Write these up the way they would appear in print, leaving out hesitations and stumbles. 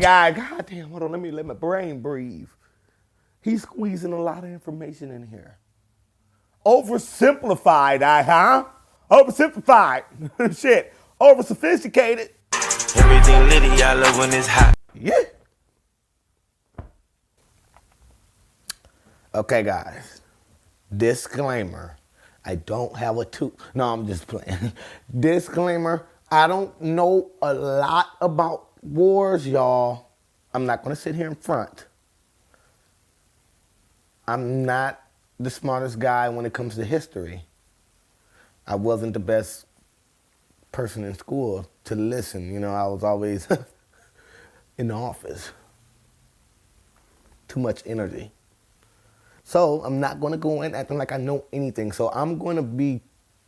God damn, hold on, let my brain breathe. He's squeezing a lot of information in here. Oversimplified, Oversimplified. Shit. Oversophisticated. Everything litty, I love when it's hot. Yeah. Okay, guys. Disclaimer. I don't have a No, I'm just playing. Disclaimer. I don't know a lot about wars, y'all. I'm not going to sit here in front. I'm not the smartest guy when it comes to history. I wasn't the best person in school to listen. You know, I was always in the office. Too much energy. So I'm not going to go in acting like I know anything. So I'm going to be,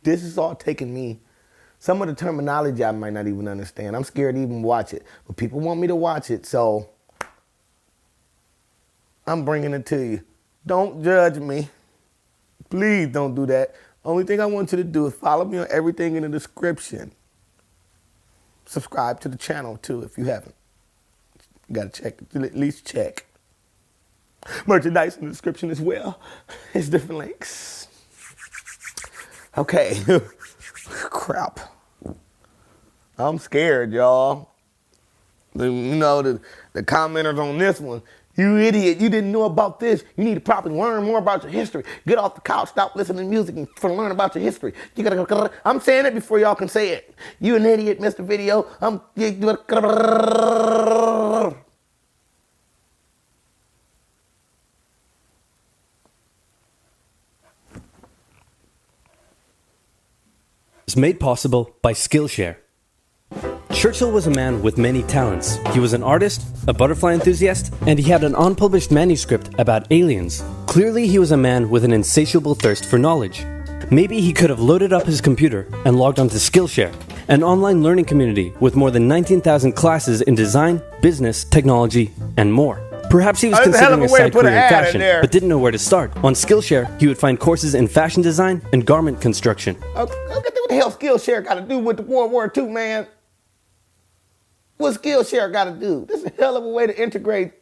this is all taking me. Some of the terminology I might not even understand. I'm scared to even watch it. But people want me to watch it, so I'm bringing it to you. Don't judge me. Please don't do that. Only thing I want you to do is follow me on everything in the description. Subscribe to the channel, too, if you haven't. You got to check, at least check. Merchandise in the description as well. It's different links. Okay. Crap. I'm scared, y'all. You know, the commenters on this one, you idiot, you didn't know about this. You need to probably learn more about your history. Get off the couch, stop listening to music, and learn about your history. You gotta, I'm saying it before y'all can say it. You an idiot, Mr. Video. Is made possible by Skillshare. Churchill was a man with many talents. He was an artist, a butterfly enthusiast, and he had an unpublished manuscript about aliens. Clearly, he was a man with an insatiable thirst for knowledge. Maybe he could have loaded up his computer and logged onto Skillshare, an online learning community with more than 19,000 classes in design, business, technology, and more. Perhaps he was considering a side career in fashion, but didn't know where to start. On Skillshare, he would find courses in fashion design and garment construction. What the hell Skillshare got to do with the World War II, man? What Skillshare got to do? This is a hell of a way to integrate.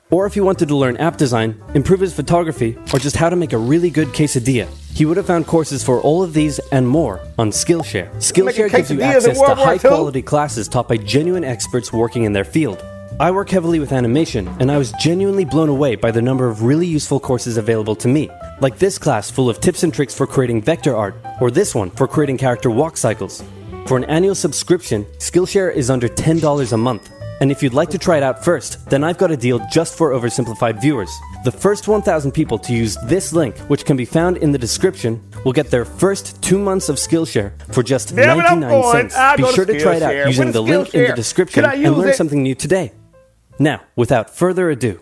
Or if he wanted to learn app design, improve his photography, or just how to make a really good quesadilla, he would have found courses for all of these and more on Skillshare. Skillshare gives you access to high-quality classes taught by genuine experts working in their field. I work heavily with animation, and I was genuinely blown away by the number of really useful courses available to me, like this class full of tips and tricks for creating vector art, or this one for creating character walk cycles. For an annual subscription, Skillshare is under $10 a month. And if you'd like to try it out first, then I've got a deal just for Oversimplified viewers. The first 1,000 people to use this link, which can be found in the description, will get their first 2 months of Skillshare for just 99 cents. Be sure to try it out using the link in the description and learn something new today. Now, without further ado,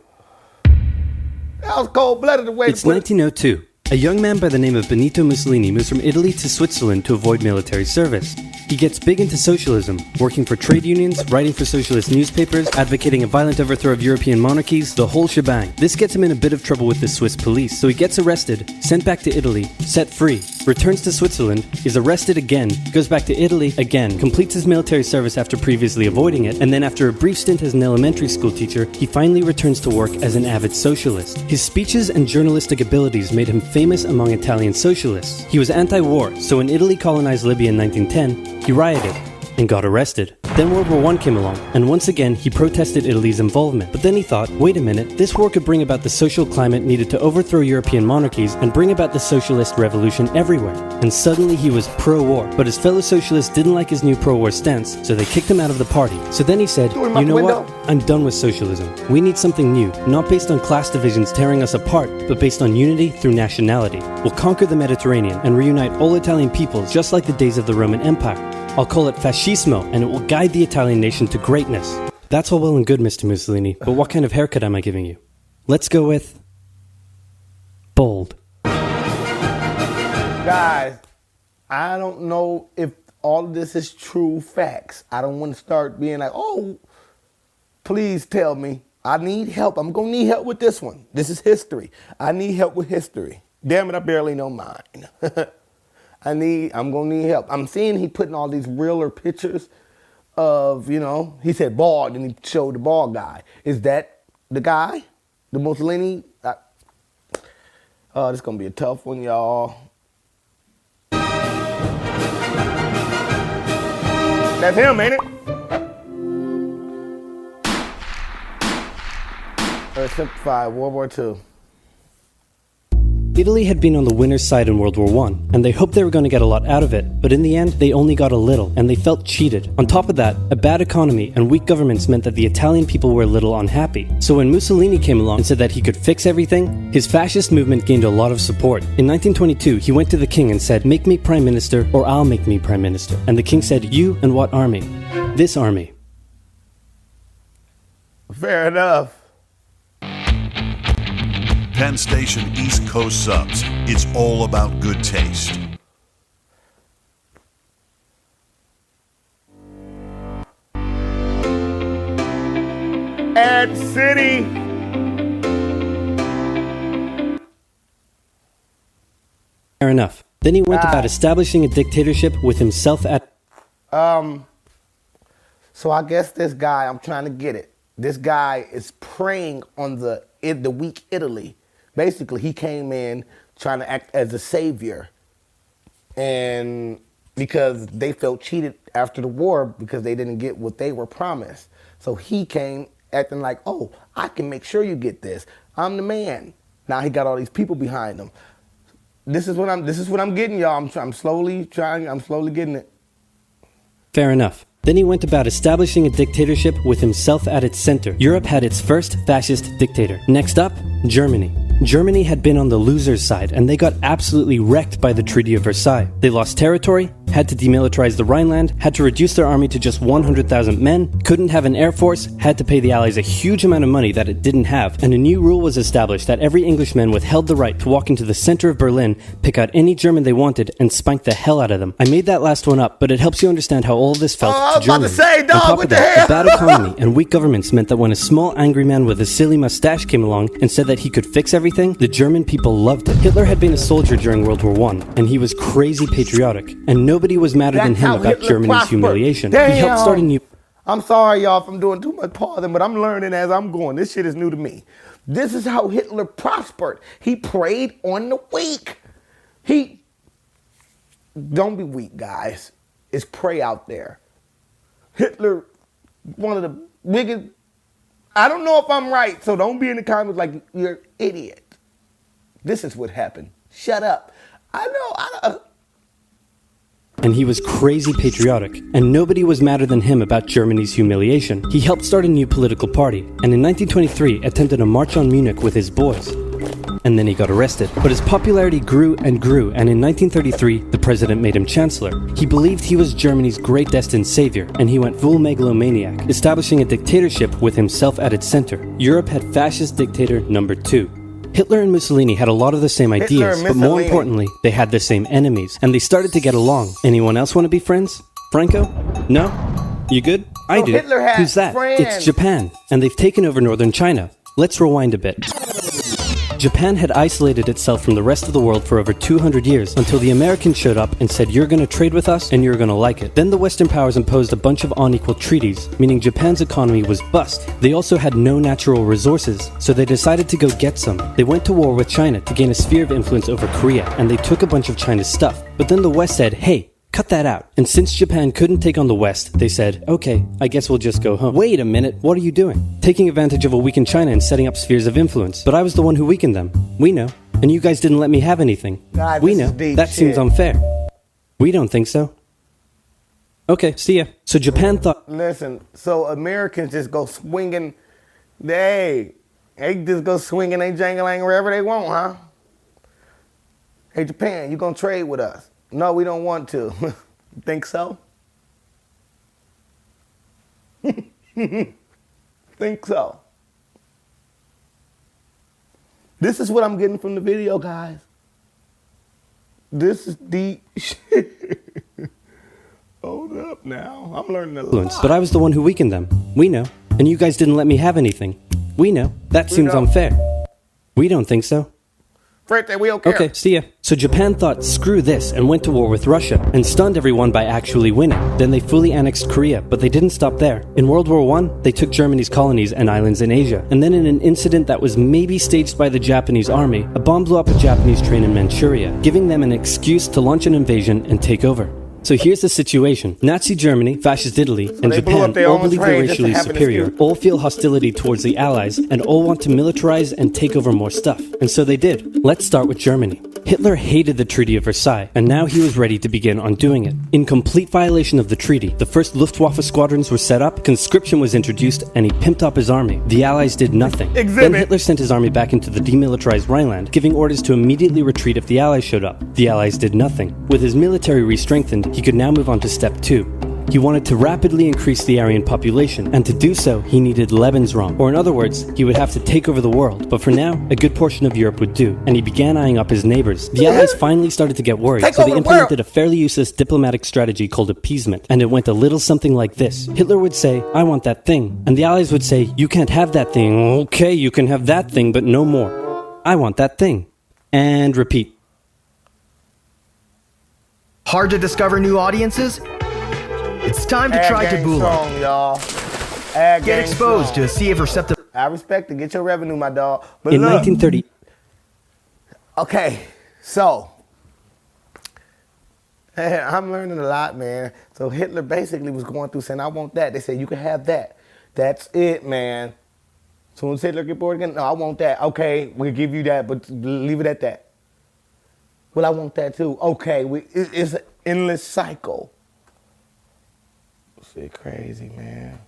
that was cold-blooded way. It's 1902. A young man by the name of Benito Mussolini moves from Italy to Switzerland to avoid military service. He gets big into socialism, working for trade unions, writing for socialist newspapers, advocating a violent overthrow of European monarchies, the whole shebang. This gets him in a bit of trouble with the Swiss police, so he gets arrested, sent back to Italy, set free, returns to Switzerland, is arrested again, goes back to Italy again, completes his military service after previously avoiding it, and then after a brief stint as an elementary school teacher, he finally returns to work as an avid socialist. His speeches and journalistic abilities made him famous among Italian socialists. He was anti-war, so when Italy colonized Libya in 1910, he rioted and got arrested. Then World War I came along, and once again he protested Italy's involvement. But then he thought, wait a minute, this war could bring about the social climate needed to overthrow European monarchies and bring about the socialist revolution everywhere. And suddenly he was pro-war, but his fellow socialists didn't like his new pro-war stance, so they kicked him out of the party. So then he said, you know what? I'm done with socialism. We need something new, not based on class divisions tearing us apart, but based on unity through nationality. We'll conquer the Mediterranean and reunite all Italian peoples just like the days of the Roman Empire. I'll call it fascismo, and it will guide the Italian nation to greatness. That's all well and good, Mr. Mussolini, but what kind of haircut am I giving you? Let's go with bold. Guys, I don't know if all of this is true facts. I don't want to start being like, oh, please tell me. I need help. I'm going to need help with this one. This is history. I need help with history. Damn it, I barely know mine. I'm gonna need help. I'm seeing he putting all these realer pictures of, you know, he said bald and he showed the bald guy. Is that the guy? The Mussolini? Oh, this is going to be a tough one, y'all. That's him, ain't it? OverSimplified, World War II. Italy had been on the winner's side in World War I, and they hoped they were going to get a lot out of it, but in the end, they only got a little, and they felt cheated. On top of that, a bad economy and weak governments meant that the Italian people were a little unhappy. So when Mussolini came along and said that he could fix everything, his fascist movement gained a lot of support. In 1922, he went to the king and said, "Make me prime minister, or I'll make me prime minister." And the king said, "You and what army?" "This army." Fair enough. Penn Station East Coast subs. It's all about good taste. Ad City. Fair enough. Then he went about establishing a dictatorship with himself at... So I guess this guy, I'm trying to get it. This guy is preying on the weak Italy. Basically, he came in trying to act as a savior. And because they felt cheated after the war because they didn't get what they were promised. So he came acting like, oh, I can make sure you get this. I'm the man. Now he got all these people behind him. This is what I'm getting, y'all. I'm slowly getting it. Fair enough. Then he went about establishing a dictatorship with himself at its center. Europe had its first fascist dictator. Next up, Germany. Germany had been on the loser's side, and they got absolutely wrecked by the Treaty of Versailles. They lost territory, had to demilitarize the Rhineland, had to reduce their army to just 100,000 men, couldn't have an air force, had to pay the Allies a huge amount of money that it didn't have, and a new rule was established that every Englishman withheld the right to walk into the center of Berlin, pick out any German they wanted, and spank the hell out of them. I made that last one up, but it helps you understand how all of this felt to Germany. I was about to say, dog, On top what of the that, hell? a bad economy and weak governments meant that when a small angry man with a silly mustache came along and said that he could fix everything, the German people loved it. Hitler had been a soldier during World War I, and he was crazy patriotic, and nobody was madder than him about Germany's humiliation. Damn. He helped start a new... I'm sorry, y'all, if I'm doing too much pausing, but I'm learning as I'm going. This shit is new to me. This is how Hitler prospered. He preyed on the weak. Don't be weak, guys. It's prey out there. Hitler, one of the biggest... I don't know if I'm right, so don't be in the comments like you're an idiot. This is what happened. Shut up. I know. And he was crazy patriotic, and nobody was madder than him about Germany's humiliation. He helped start a new political party, and in 1923 attempted a march on Munich with his boys. And then he got arrested. But his popularity grew and grew, and in 1933, the president made him chancellor. He believed he was Germany's great destined savior, and he went full megalomaniac, establishing a dictatorship with himself at its center. Europe had fascist dictator number 2. Hitler and Mussolini had a lot of the same ideas, but more importantly, they had the same enemies, and they started to get along. Anyone else want to be friends? Franco? No? You good? I do. Hitler had Who's that? friends. It's Japan, and they've taken over northern China. Let's rewind a bit. Japan had isolated itself from the rest of the world for over 200 years until the Americans showed up and said, "You're going to trade with us and you're going to like it." Then the Western powers imposed a bunch of unequal treaties, meaning Japan's economy was bust. They also had no natural resources, so they decided to go get some. They went to war with China to gain a sphere of influence over Korea, and they took a bunch of China's stuff. But then the West said, "Hey, cut that out." And since Japan couldn't take on the West, they said, "Okay, I guess we'll just go home." Wait a minute, what are you doing? Taking advantage of a weakened China and setting up spheres of influence. But I was the one who weakened them. We know. And you guys didn't let me have anything. God, we this know. is deep That shit. seems unfair. We don't think so. Okay, see ya. So Japan thought... Listen, so Americans just go swinging. They just go swinging they jangling wherever they want, huh? Hey, Japan, you gonna trade with us? No, we don't want to. Think so? Think so? This is what I'm getting from the video, guys. This is deep shit. Hold up now. I'm learning a lot. But I was the one who weakened them. We know. And you guys didn't let me have anything. We know. That seems know. unfair. We don't think so. French, we don't care. Okay, see ya. So Japan thought, screw this, and went to war with Russia, and stunned everyone by actually winning. Then they fully annexed Korea, but they didn't stop there. In World War I, they took Germany's colonies and islands in Asia. And then in an incident that was maybe staged by the Japanese army, a bomb blew up a Japanese train in Manchuria, giving them an excuse to launch an invasion and take over. So here's the situation. Nazi Germany, Fascist Italy, and they blew up Japan their all own believe they're train just to racially have an superior, excuse. all feel hostility towards the Allies, and all want to militarize and take over more stuff. And so they did. Let's start with Germany. Hitler hated the Treaty of Versailles, and now he was ready to begin undoing it. In complete violation of the treaty, the first Luftwaffe squadrons were set up, conscription was introduced, and he pimped up his army. The Allies did nothing. Then Hitler sent his army back into the demilitarized Rhineland, giving orders to immediately retreat if the Allies showed up. The Allies did nothing. With his military re-strengthened, he could now move on to step 2. He wanted to rapidly increase the Aryan population, and to do so, he needed Lebensraum, or in other words, he would have to take over the world. But for now, a good portion of Europe would do, and he began eyeing up his neighbors. The Allies finally started to get worried, so they implemented a fairly useless diplomatic strategy called appeasement, and it went a little something like this. Hitler would say, I want that thing, and the Allies would say, you can't have that thing. Okay, you can have that thing, but no more. I want that thing. And repeat. Hard to discover new audiences? It's time to try Taboola. Y'all. Get exposed to see if receptive. I respect it. Get your revenue, my dog. But In look, 1930... okay, so I'm learning a lot, man. So Hitler basically was going through saying, I want that. They said, you can have that. That's it, man. So when Hitler get bored again, no, I want that. Okay, we'll give you that, but leave it at that. Well, I want that too. Okay, it's an endless cycle. Shit crazy, man.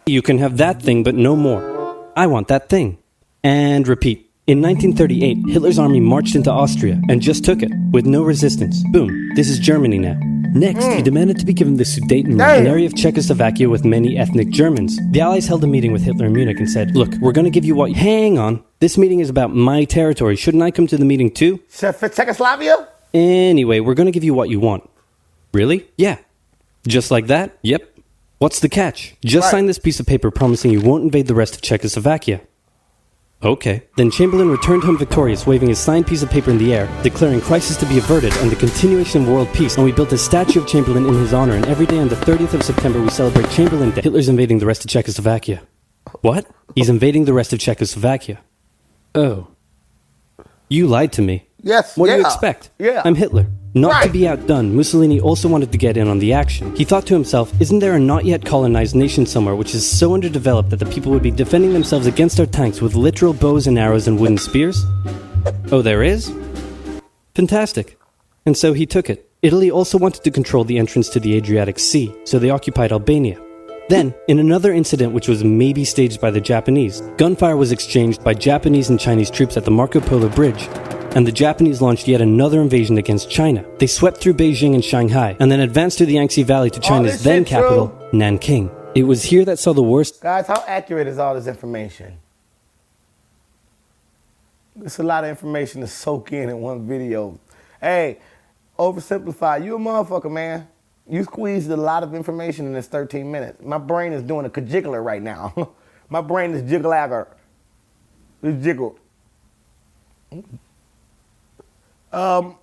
You can have that thing, but no more. I want that thing. And repeat. In 1938, Hitler's army marched into Austria and just took it, with no resistance. Boom, this is Germany now. Next, he demanded to be given the Sudetenland, an area of Czechoslovakia with many ethnic Germans. The Allies held a meeting with Hitler in Munich and said, look, we're going to give you what... Hang on. This meeting is about my territory. Shouldn't I come to the meeting too? For Czechoslovakia? Anyway, we're going to give you what you want. Really? Yeah. Just like that? Yep. What's the catch? Just sign this piece of paper promising you won't invade the rest of Czechoslovakia. Okay. Then Chamberlain returned home victorious, waving his signed piece of paper in the air, declaring crisis to be averted and the continuation of world peace. And we built a statue of Chamberlain in his honor, and every day on the 30th of September we celebrate Chamberlain Day. Hitler's invading the rest of Czechoslovakia. What? He's invading the rest of Czechoslovakia. Oh. You lied to me. Yes. What do you expect? Yeah. I'm Hitler. Not to be outdone, Mussolini also wanted to get in on the action. He thought to himself, isn't there a not yet colonized nation somewhere which is so underdeveloped that the people would be defending themselves against our tanks with literal bows and arrows and wooden spears? Oh, there is? Fantastic. And so he took it. Italy also wanted to control the entrance to the Adriatic Sea, so they occupied Albania. Then, in another incident which was maybe staged by the Japanese, gunfire was exchanged by Japanese and Chinese troops at the Marco Polo Bridge, and the Japanese launched yet another invasion against China. They swept through Beijing and Shanghai, and then advanced through the Yangtze Valley to China's then capital, Nanking. It was here that saw the worst... Guys, how accurate is all this information? It's a lot of information to soak in one video. Hey, OverSimplified, you a motherfucker, man. You squeezed a lot of information in this 13 minutes. My brain is doing a jiggler right now. My brain is jiggler. It's jiggled. How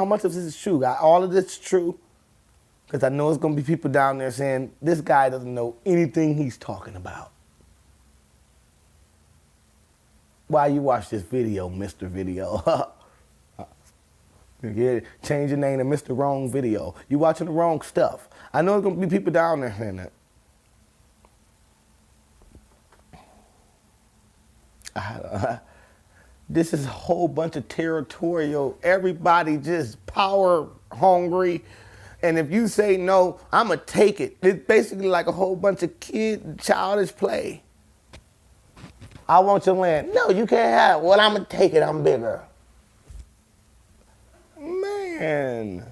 much of this is true? All of this is true? Because I know there's going to be people down there saying, this guy doesn't know anything he's talking about. Why you watch this video, Mr. Video? Change your name to Mr. Wrong Video. You watching the wrong stuff. I know there's going to be people down there saying that. This is a whole bunch of territorial, everybody just power hungry. And if you say no, I'm going to take it. It's basically like a whole bunch of childish play. I want your land. No, you can't have it. Well, I'm going to take it. I'm bigger. Man.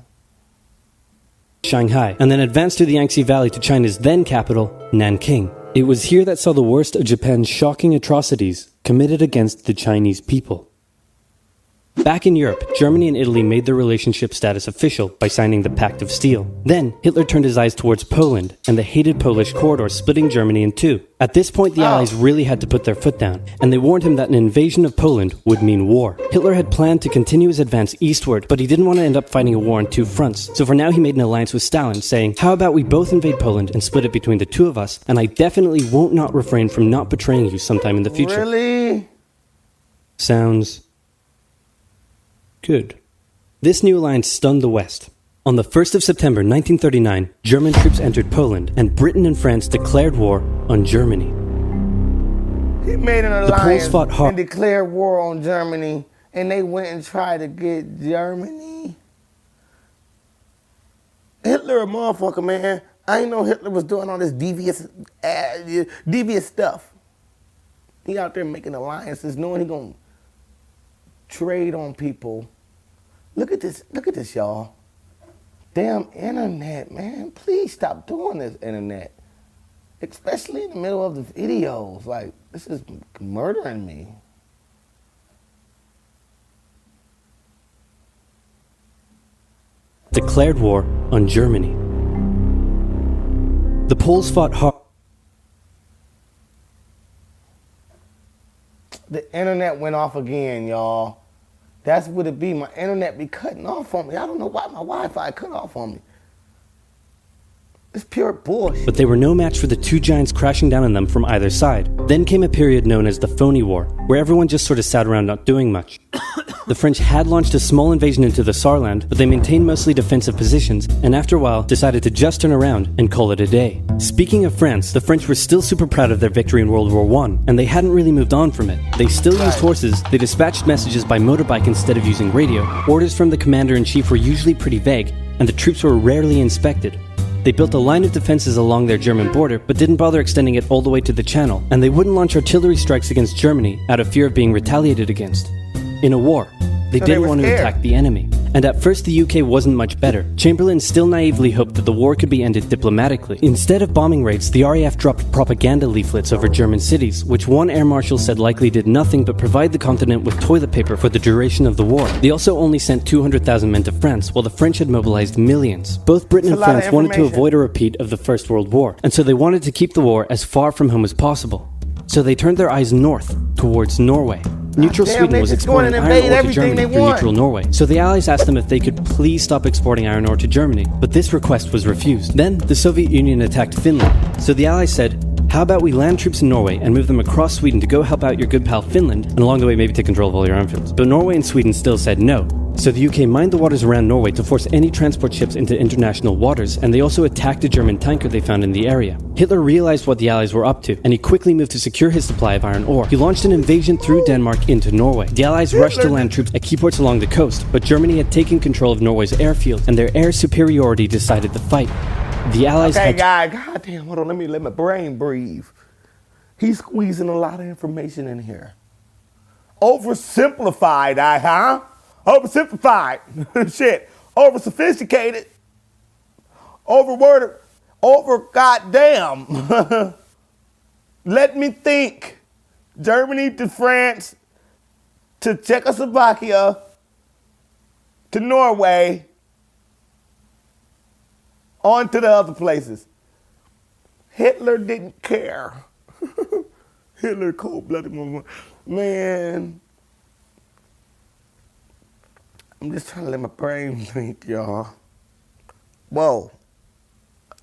Shanghai, and then advanced through the Yangtze Valley to China's then capital, Nanking. It was here that saw the worst of Japan's shocking atrocities committed against the Chinese people. Back in Europe, Germany and Italy made their relationship status official by signing the Pact of Steel. Then, Hitler turned his eyes towards Poland and the hated Polish corridor, splitting Germany in two. At this point, the Allies really had to put their foot down, and they warned him that an invasion of Poland would mean war. Hitler had planned to continue his advance eastward, but he didn't want to end up fighting a war on two fronts. So for now, he made an alliance with Stalin, saying, "How about we both invade Poland and split it between the two of us, and I definitely won't not refrain from not betraying you sometime in the future." Really? Sounds good. This new alliance stunned the West. On the 1st of September 1939, German troops entered Poland, and Britain and France declared war on Germany. He made an Poles alliance fought hard and declared war on Germany, and they went and tried to get Germany. Hitler a motherfucker, man. I didn't know Hitler was doing all this devious stuff. He out there making alliances, knowing he gonna trade on people. Look at this, y'all. Damn internet, man. Please stop doing this, internet. Especially in the middle of the videos. Like, this is murdering me. declared war on Germany. The Poles fought hard. The internet went off again, y'all. That's what it be. My internet be cutting off on me. I don't know why my Wi-Fi cut off on me. It's pure bullshit. But they were no match for the two giants crashing down on them from either side. Then came a period known as the Phony War, where everyone just sort of sat around not doing much. The French had launched a small invasion into the Saarland, but they maintained mostly defensive positions, and after a while decided to just turn around and call it a day. Speaking of France, the French were still super proud of their victory in World War I, and they hadn't really moved on from it. They still used horses, they dispatched messages by motorbike instead of using radio, orders from the commander-in-chief were usually pretty vague, and the troops were rarely inspected. They built a line of defenses along their German border, but didn't bother extending it all the way to the Channel, and they wouldn't launch artillery strikes against Germany out of fear of being retaliated against. In a war, they didn't want to attack the enemy. And at first the UK wasn't much better. Chamberlain still naively hoped that the war could be ended diplomatically. Instead of bombing raids, the RAF dropped propaganda leaflets over German cities, which one air marshal said likely did nothing but provide the continent with toilet paper for the duration of the war. They also only sent 200,000 men to France, while the French had mobilized millions. Both Britain and France wanted to avoid a repeat of the First World War, and so they wanted to keep the war as far from home as possible. So they turned their eyes north, towards Norway. Neutral Sweden was exporting iron ore to Germany through neutral Norway, so the Allies asked them if they could please stop exporting iron ore to Germany, but this request was refused. Then, the Soviet Union attacked Finland, so the Allies said, how about we land troops in Norway and move them across Sweden to go help out your good pal Finland, and along the way maybe take control of all your airfields. But Norway and Sweden still said no. So the UK mined the waters around Norway to force any transport ships into international waters, and they also attacked a German tanker they found in the area. Hitler realized what the Allies were up to, and he quickly moved to secure his supply of iron ore. He launched an invasion through Denmark into Norway. The Allies rushed to land troops at key ports along the coast, but Germany had taken control of Norway's airfield, and their air superiority decided the fight. The Allies had goddamn, hold on, let my brain breathe. He's squeezing a lot of information in here. Oversimplified, huh? Oversimplified. Shit. Oversophisticated. Overworded. Over goddamn. Let me think. Germany to France to Czechoslovakia to Norway on to the other places. Hitler didn't care. Hitler cold-blooded motherfucker. Man. I'm just trying to let my brain think, y'all. Whoa.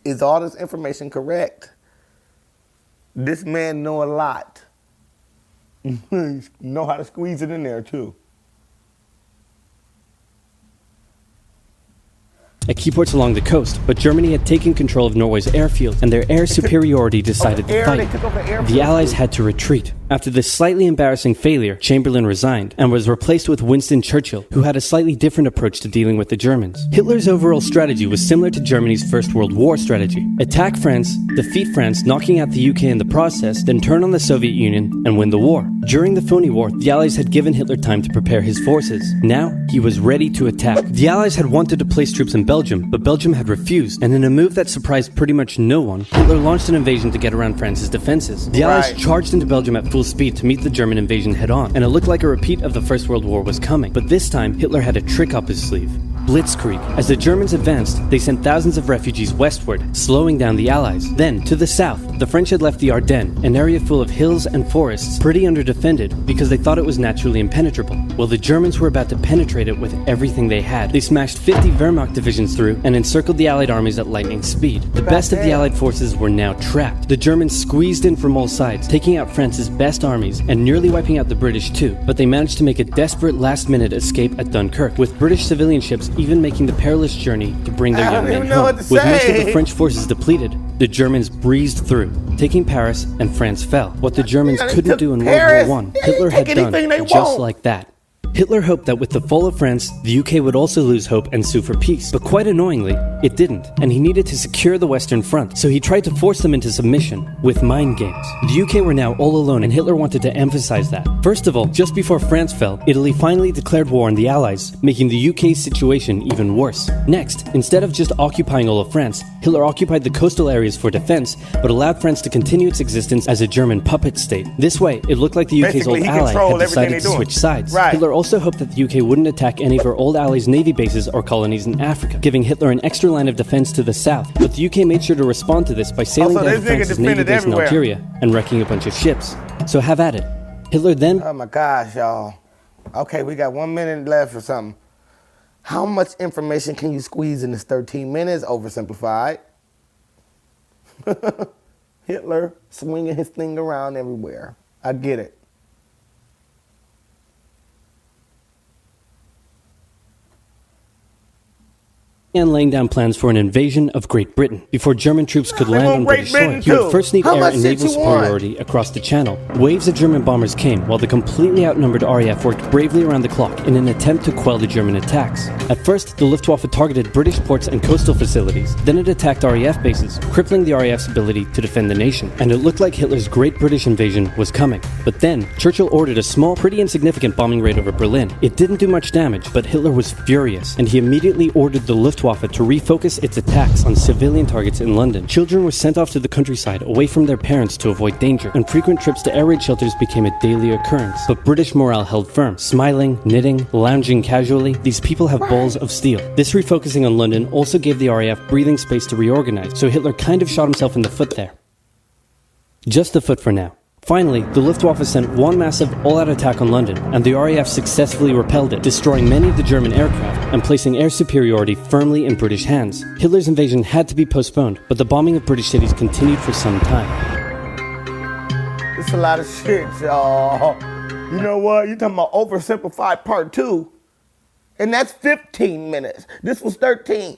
Is all this information correct? This man know a lot. Know how to squeeze it in there, too. at key ports along the coast, but Germany had taken control of Norway's airfield, and their air superiority decided the fight. The Allies had to retreat. After this slightly embarrassing failure, Chamberlain resigned, and was replaced with Winston Churchill, who had a slightly different approach to dealing with the Germans. Hitler's overall strategy was similar to Germany's First World War strategy. Attack France, defeat France, knocking out the UK in the process, then turn on the Soviet Union and win the war. During the phony war, the Allies had given Hitler time to prepare his forces. Now, he was ready to attack. The Allies had wanted to place troops in Belgium, but Belgium had refused, and in a move that surprised pretty much no one, Hitler launched an invasion to get around France's defenses. The Allies charged into Belgium at full speed to meet the German invasion head-on, and it looked like a repeat of the First World War was coming. But this time, Hitler had a trick up his sleeve. Blitzkrieg. As the Germans advanced, they sent thousands of refugees westward, slowing down the Allies. Then, to the south, the French had left the Ardennes, an area full of hills and forests, pretty underdefended because they thought it was naturally impenetrable. Well, the Germans were about to penetrate it with everything they had. They smashed 50 Wehrmacht divisions through and encircled the Allied armies at lightning speed. The best of the Allied forces were now trapped. The Germans squeezed in from all sides, taking out France's best armies and nearly wiping out the British too. But they managed to make a desperate last-minute escape at Dunkirk, with British civilian ships even making the perilous journey to bring their young men home. With most of the French forces depleted, the Germans breezed through, taking Paris, and France fell. What the Germans couldn't do in World War I, Hitler had done just like that. Hitler hoped that with the fall of France, the UK would also lose hope and sue for peace. But quite annoyingly, it didn't, and he needed to secure the Western Front, so he tried to force them into submission with mind games. The UK were now all alone, and Hitler wanted to emphasize that. First of all, just before France fell, Italy finally declared war on the Allies, making the UK's situation even worse. Next, instead of just occupying all of France, Hitler occupied the coastal areas for defense, but allowed France to continue its existence as a German puppet state. This way, it looked like the UK's old ally had decided to switch sides. Hitler also hoped that the UK wouldn't attack any of her old allies' navy bases or colonies in Africa, giving Hitler an extra line of defense to the south. But the UK made sure to respond to this by sailing down to France's navy base in Algeria and wrecking a bunch of ships. So have at it. Hitler then... Oh my gosh, y'all. Okay, we got 1 minute left or something. How much information can you squeeze in this 13 minutes? Oversimplified. Hitler swinging his thing around everywhere. I get it. And laying down plans for an invasion of Great Britain. Before German troops could land on British soil, he would first need air and naval superiority across the Channel. Waves of German bombers came, while the completely outnumbered RAF worked bravely around the clock in an attempt to quell the German attacks. At first, the Luftwaffe targeted British ports and coastal facilities. Then it attacked RAF bases, crippling the RAF's ability to defend the nation. And it looked like Hitler's Great British invasion was coming. But then, Churchill ordered a small, pretty insignificant bombing raid over Berlin. It didn't do much damage, but Hitler was furious, and he immediately ordered the Luftwaffe to refocus its attacks on civilian targets in London. Children were sent off to the countryside away from their parents to avoid danger, and frequent trips to air raid shelters became a daily occurrence. But British morale held firm. Smiling, knitting, lounging casually, these people have balls of steel. This refocusing on London also gave the RAF breathing space to reorganize, so Hitler kind of shot himself in the foot there. Just the foot for now. Finally, the Luftwaffe sent one massive all-out attack on London, and the RAF successfully repelled it, destroying many of the German aircraft and placing air superiority firmly in British hands. Hitler's invasion had to be postponed, but the bombing of British cities continued for some time. It's a lot of shit, y'all. You know what? You're talking about Oversimplified Part 2, and that's 15 minutes. This was 13.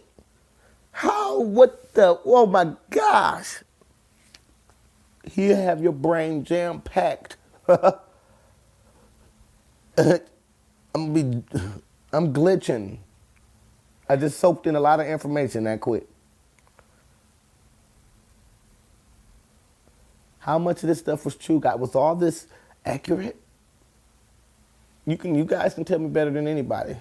Oh my gosh. You have your brain jam-packed. I'm glitching. I just soaked in a lot of information that quick. How much of this stuff was true? God, was all this accurate? You guys can tell me better than anybody.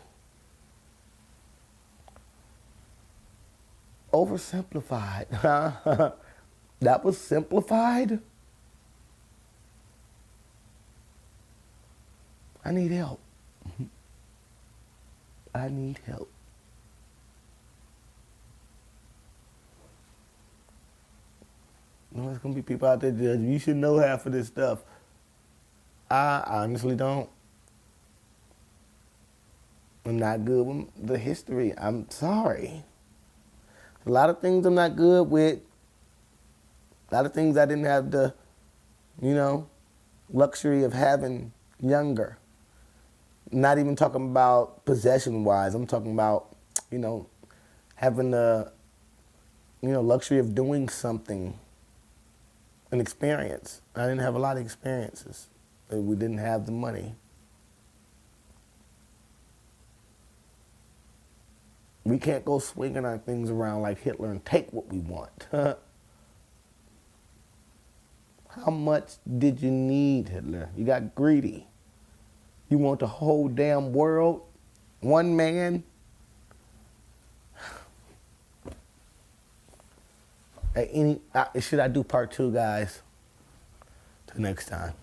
Oversimplified. That was simplified? I need help. I need help. There's going to be people out there judge. You should know half of this stuff. I honestly don't. I'm not good with the history. I'm sorry. A lot of things I'm not good with. A lot of things I didn't have the, luxury of having younger. Not even talking about possession-wise. I'm talking about, having the, luxury of doing something, an experience. I didn't have a lot of experiences. We didn't have the money. We can't go swinging our things around like Hitler and take what we want. How much did you need, Hitler? You got greedy. You want the whole damn world? One man? Should I do part 2, guys? Till next time.